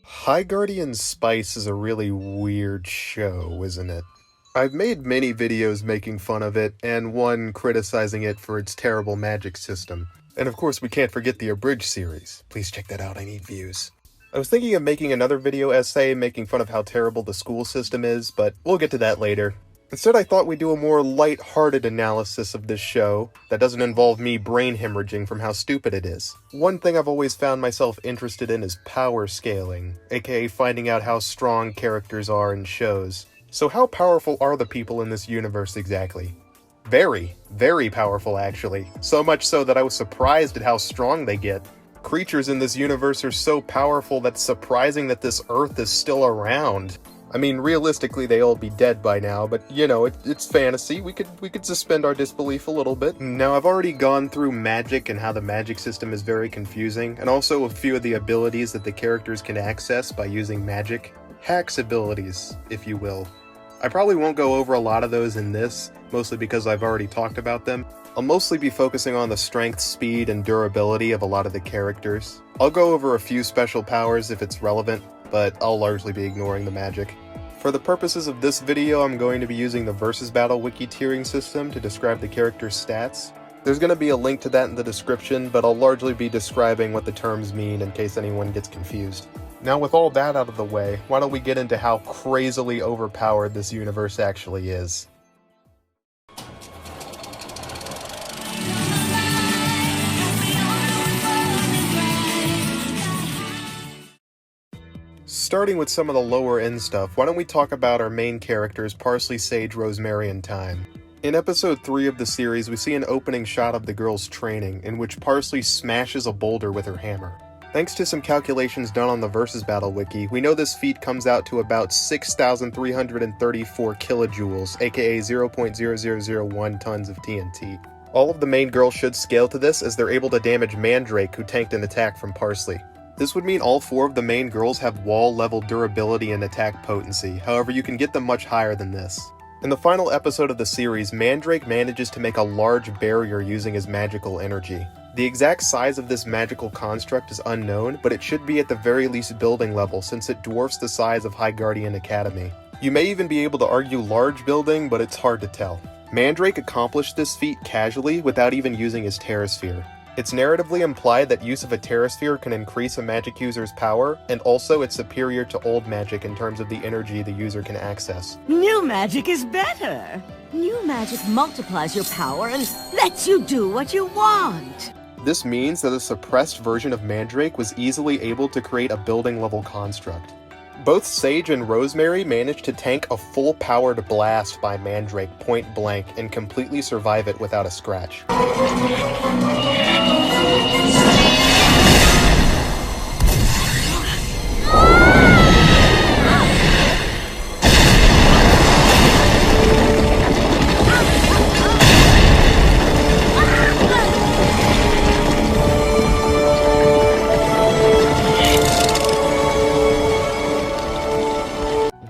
High Guardian Spice is a really weird show, isn't it? I've made many videos making fun of it, and one criticizing it for its terrible magic system. And of course, we can't forget the Abridged series. Please check that out, I need views. I was thinking of making another video essay making fun of how terrible the school system is, but we'll get to that later. Instead, I thought we'd do a more light-hearted analysis of this show that doesn't involve me brain hemorrhaging from how stupid it is. One thing I've always found myself interested in is power scaling, aka finding out how strong characters are in shows. So how powerful are the people in this universe exactly? Very, very powerful actually. So much so that I was surprised at how strong they get. Creatures in this universe are so powerful that it's surprising that this Earth is still around. I mean, realistically, they all be dead by now, but you know, it's fantasy. We could suspend our disbelief a little bit. Now, I've already gone through magic and how the magic system is very confusing, and also a few of the abilities that the characters can access by using magic. Hacks abilities, if you will. I probably won't go over a lot of those in this, mostly because I've already talked about them. I'll mostly be focusing on the strength, speed, and durability of a lot of the characters. I'll go over a few special powers if it's relevant, but I'll largely be ignoring the magic. For the purposes of this video, I'm going to be using the Versus Battle wiki tiering system to describe the character's stats. There's going to be a link to that in the description, but I'll largely be describing what the terms mean in case anyone gets confused. Now with all that out of the way, why don't we get into how crazily overpowered this universe actually is. Starting with some of the lower end stuff, why don't we talk about our main characters, Parsley, Sage, Rosemary, and Thyme. In episode 3 of the series, we see an opening shot of the girls training, in which Parsley smashes a boulder with her hammer. Thanks to some calculations done on the Versus Battle wiki, we know this feat comes out to about 6,334 kilojoules, aka 0.0001 tons of TNT. All of the main girls should scale to this, as they're able to damage Mandrake, who tanked an attack from Parsley. This would mean all 4 of the main girls have wall-level durability and attack potency, however you can get them much higher than this. In the final episode of the series, Mandrake manages to make a large barrier using his magical energy. The exact size of this magical construct is unknown, but it should be at the very least building level since it dwarfs the size of High Guardian Academy. You may even be able to argue large building, but it's hard to tell. Mandrake accomplished this feat casually without even using his Terrasphere. It's narratively implied that use of a Terrasphere can increase a magic user's power, and also it's superior to old magic in terms of the energy the user can access. New magic is better! New magic multiplies your power and lets you do what you want! This means that a suppressed version of Mandrake was easily able to create a building-level construct. Both Sage and Rosemary managed to tank a full-powered blast by Mandrake point blank and completely survive it without a scratch.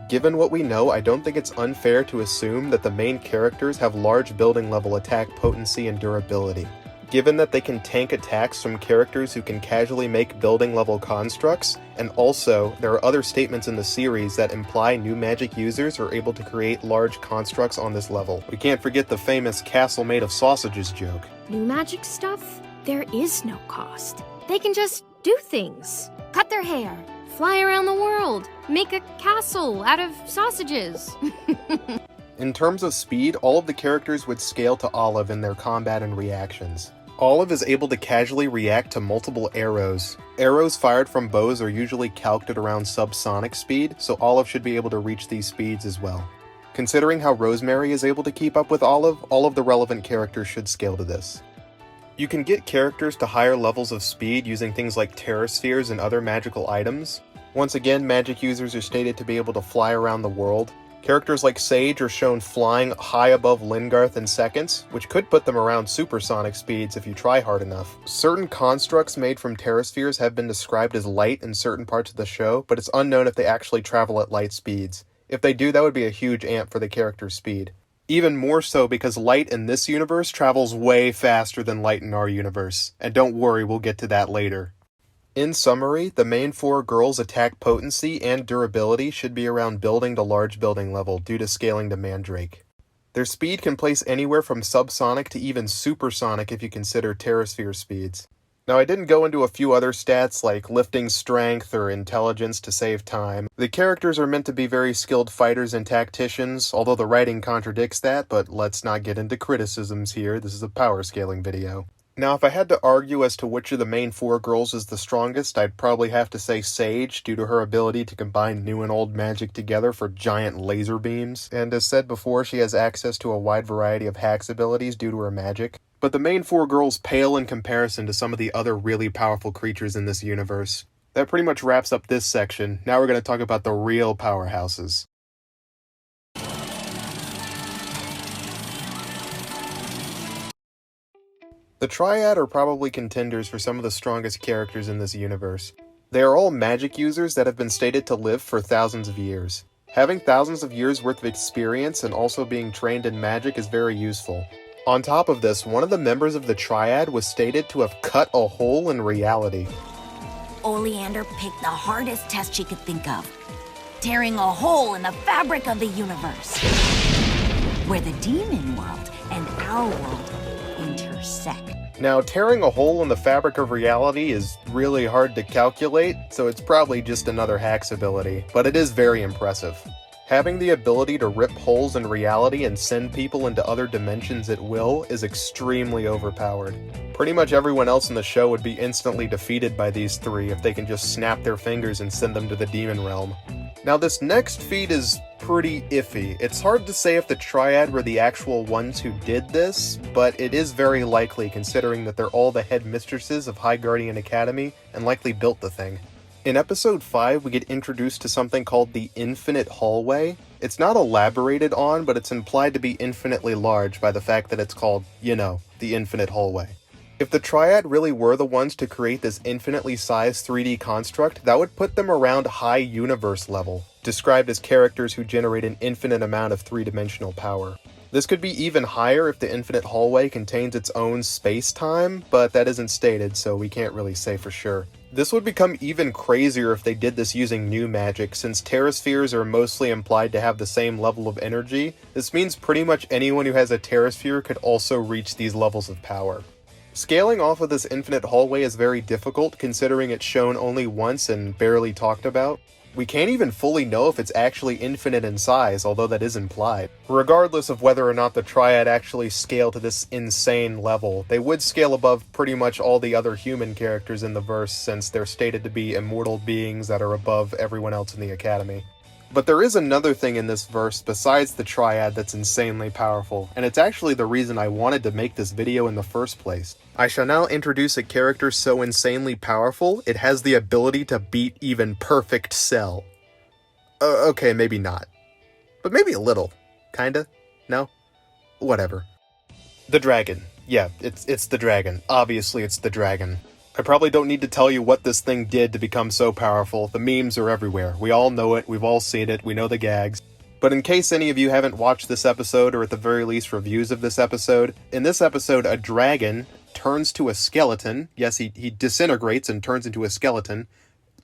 Given what we know, I don't think it's unfair to assume that the main characters have large building level attack potency and durability. Given that they can tank attacks from characters who can casually make building level constructs, and also there are other statements in the series that imply new magic users are able to create large constructs on this level. We can't forget the famous castle made of sausages joke. New magic stuff? There is no cost. They can just do things. Cut their hair, fly around the world, make a castle out of sausages. In terms of speed, all of the characters would scale to Olive in their combat and reactions. Olive is able to casually react to multiple arrows. Arrows fired from bows are usually calced at around subsonic speed, so Olive should be able to reach these speeds as well. Considering how Rosemary is able to keep up with Olive, all of the relevant characters should scale to this. You can get characters to higher levels of speed using things like Terraspheres and other magical items. Once again, magic users are stated to be able to fly around the world. Characters like Sage are shown flying high above Lingarth in seconds, which could put them around supersonic speeds if you try hard enough. Certain constructs made from Terraspheres have been described as light in certain parts of the show, but it's unknown if they actually travel at light speeds. If they do, that would be a huge amp for the character's speed. Even more so because light in this universe travels way faster than light in our universe. And don't worry, we'll get to that later. In summary, the main four girls' attack potency and durability should be around building to large building level due to scaling to Mandrake. Their speed can place anywhere from subsonic to even supersonic if you consider Terrasphere speeds. Now, I didn't go into a few other stats like lifting strength or intelligence to save time. The characters are meant to be very skilled fighters and tacticians, although the writing contradicts that, but let's not get into criticisms here, this is a power scaling video. Now, if I had to argue as to which of the main four girls is the strongest, I'd probably have to say Sage, due to her ability to combine new and old magic together for giant laser beams. And as said before, she has access to a wide variety of hacks abilities due to her magic. But the main four girls pale in comparison to some of the other really powerful creatures in this universe. That pretty much wraps up this section. Now we're going to talk about the real powerhouses. The Triad are probably contenders for some of the strongest characters in this universe. They are all magic users that have been stated to live for thousands of years. Having thousands of years worth of experience and also being trained in magic is very useful. On top of this, one of the members of the Triad was stated to have cut a hole in reality. Oleander picked the hardest test she could think of, tearing a hole in the fabric of the universe, where the demon world and our world intersect. Now, tearing a hole in the fabric of reality is really hard to calculate, so it's probably just another hack's ability, but it is very impressive. Having the ability to rip holes in reality and send people into other dimensions at will is extremely overpowered. Pretty much everyone else in the show would be instantly defeated by these three if they can just snap their fingers and send them to the demon realm. Now, this next feat is pretty iffy. It's hard to say if the Triad were the actual ones who did this, but it is very likely considering that they're all the headmistresses of High Guardian Academy and likely built the thing. In episode 5, we get introduced to something called the Infinite Hallway. It's not elaborated on, but it's implied to be infinitely large by the fact that it's called, the Infinite Hallway. If the Triad really were the ones to create this infinitely sized 3D construct, that would put them around high universe level, described as characters who generate an infinite amount of three-dimensional power. This could be even higher if the Infinite Hallway contains its own space-time, but that isn't stated, so we can't really say for sure. This would become even crazier if they did this using new magic, since Terraspheres are mostly implied to have the same level of energy. This means pretty much anyone who has a Terrasphere could also reach these levels of power. Scaling off of this Infinite Hallway is very difficult, considering it's shown only once and barely talked about. We can't even fully know if it's actually infinite in size, although that is implied. Regardless of whether or not the Triad actually scale to this insane level, they would scale above pretty much all the other human characters in the verse, since they're stated to be immortal beings that are above everyone else in the Academy. But there is another thing in this verse besides the Triad that's insanely powerful, and it's actually the reason I wanted to make this video in the first place. I shall now introduce a character so insanely powerful, it has the ability to beat even Perfect Cell. Okay, maybe not. But maybe a little. Kinda? No? Whatever. The dragon. Yeah, it's the dragon. Obviously it's the dragon. I probably don't need to tell you what this thing did to become so powerful. The memes are everywhere. We all know it, we've all seen it, we know the gags. But in case any of you haven't watched this episode, or at the very least reviews of this episode, in this episode a dragon turns to a skeleton. Yes, he disintegrates and turns into a skeleton,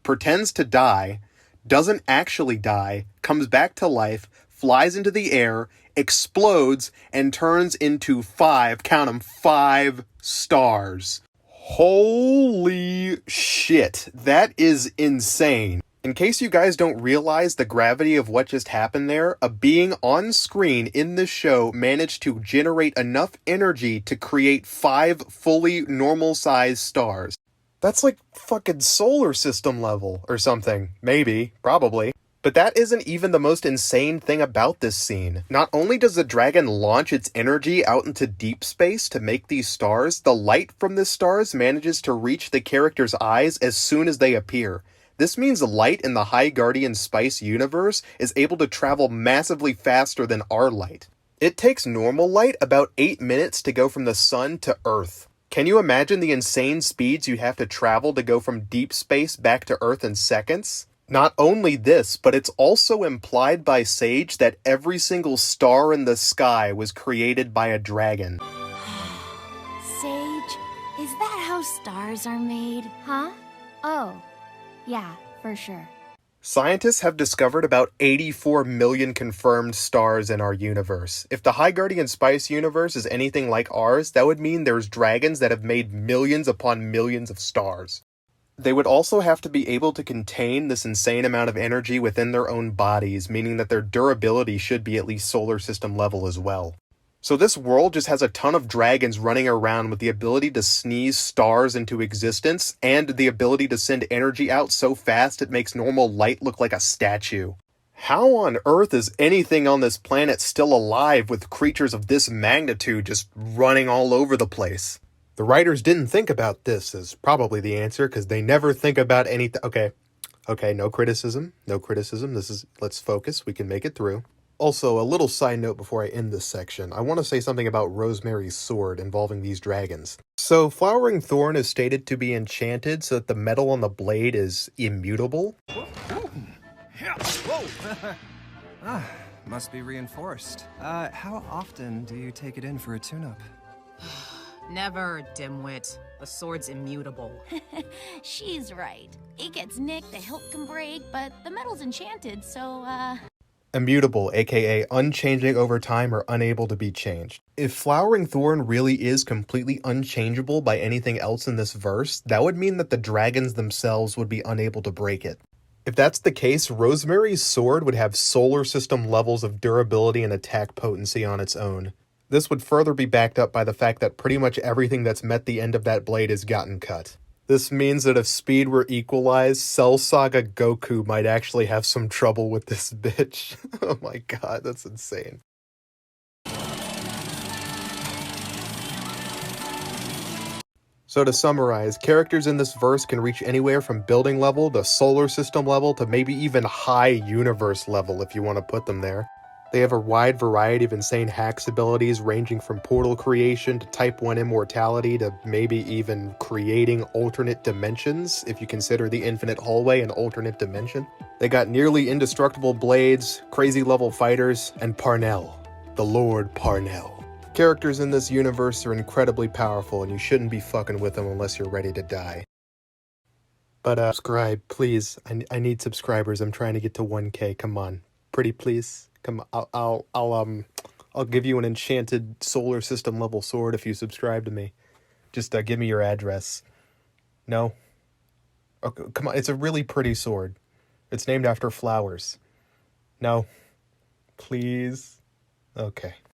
pretends to die, doesn't actually die, comes back to life, flies into the air, explodes, and turns into 5, count 'em, 5 stars. Holy shit, that is insane. In case you guys don't realize the gravity of what just happened there, a being on screen in this show managed to generate enough energy to create 5 fully normal-sized stars. That's like fucking solar system level or something. Maybe. Probably. But that isn't even the most insane thing about this scene. Not only does the dragon launch its energy out into deep space to make these stars, the light from the stars manages to reach the character's eyes as soon as they appear. This means light in the High Guardian Spice universe is able to travel massively faster than our light. It takes normal light about 8 minutes to go from the sun to Earth. Can you imagine the insane speeds you'd have to travel to go from deep space back to Earth in seconds? Not only this, but it's also implied by Sage that every single star in the sky was created by a dragon. Sage, is that how stars are made? Huh? Oh, yeah, for sure. Scientists have discovered about 84 million confirmed stars in our universe. If the High Guardian Spice universe is anything like ours, that would mean there's dragons that have made millions upon millions of stars. They would also have to be able to contain this insane amount of energy within their own bodies, meaning that their durability should be at least solar system level as well. So this world just has a ton of dragons running around with the ability to sneeze stars into existence and the ability to send energy out so fast it makes normal light look like a statue. How on earth is anything on this planet still alive with creatures of this magnitude just running all over the place? The writers didn't think about this is probably the answer, because they never think about anything. Okay, no criticism. Let's focus, we can make it through. Also, a little side note before I end this section. I want to say something about Rosemary's sword involving these dragons. So, Flowering Thorn is stated to be enchanted so that the metal on the blade is immutable. Must be reinforced. How often do you take it in for a tune-up? Never, dimwit. The sword's immutable. She's right. It gets nicked, the hilt can break, but the metal's enchanted, so, Immutable, aka unchanging over time or unable to be changed. If Flowering Thorn really is completely unchangeable by anything else in this verse, that would mean that the dragons themselves would be unable to break it. If that's the case, Rosemary's sword would have solar system levels of durability and attack potency on its own. This would further be backed up by the fact that pretty much everything that's met the end of that blade has gotten cut. This means that if speed were equalized, Cell Saga Goku might actually have some trouble with this bitch. Oh my god, that's insane. So to summarize, characters in this verse can reach anywhere from building level to solar system level to maybe even high universe level if you want to put them there. They have a wide variety of insane hacks abilities ranging from portal creation to type 1 immortality to maybe even creating alternate dimensions if you consider the infinite hallway an alternate dimension. They got nearly indestructible blades, crazy level fighters, and Parnell, the Lord Parnell. Characters in this universe are incredibly powerful and you shouldn't be fucking with them unless you're ready to die. But subscribe, please. I need subscribers. I'm trying to get to 1K. Come on. Pretty please. Come on, I'll give you an enchanted solar system level sword if you subscribe to me. Just give me your address. No? Okay, come on, it's a really pretty sword. It's named after flowers. No? Please? Okay.